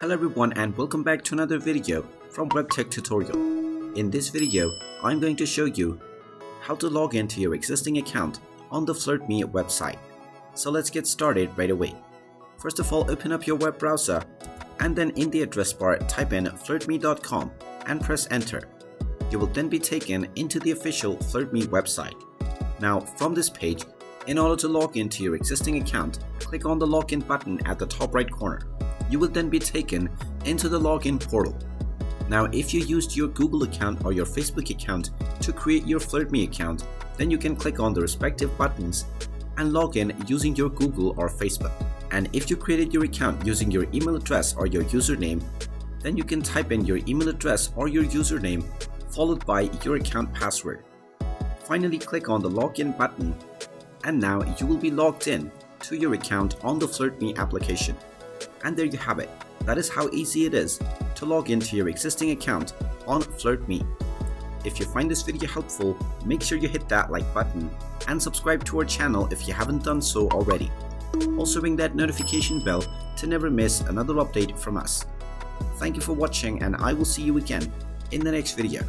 Hello everyone and welcome back to another video from Webtech Tutorial. In this video, I'm going to show you how to log into your existing account on the FlirtMe website. So let's get started right away. First of all, open up your web browser and then in the address bar type in flirtme.com and press enter. You will then be taken into the official FlirtMe website. Now from this page, in order to log into your existing account, click on the login button at the top right corner. You will then be taken into the login portal. Now if you used your Google account or your Facebook account to create your FlirtMe account, then you can click on the respective buttons and log in using your Google or Facebook. And if you created your account using your email address or your username, then you can type in your email address or your username followed by your account password. Finally, click on the login button and now you will be logged in to your account on the FlirtMe application. And there you have it. That is how easy it is to log into your existing account on FlirtMe. If you find this video helpful, make sure you hit that like button and subscribe to our channel if you haven't done so already. Also ring that notification bell to never miss another update from us. Thank you for watching and I will see you again in the next video.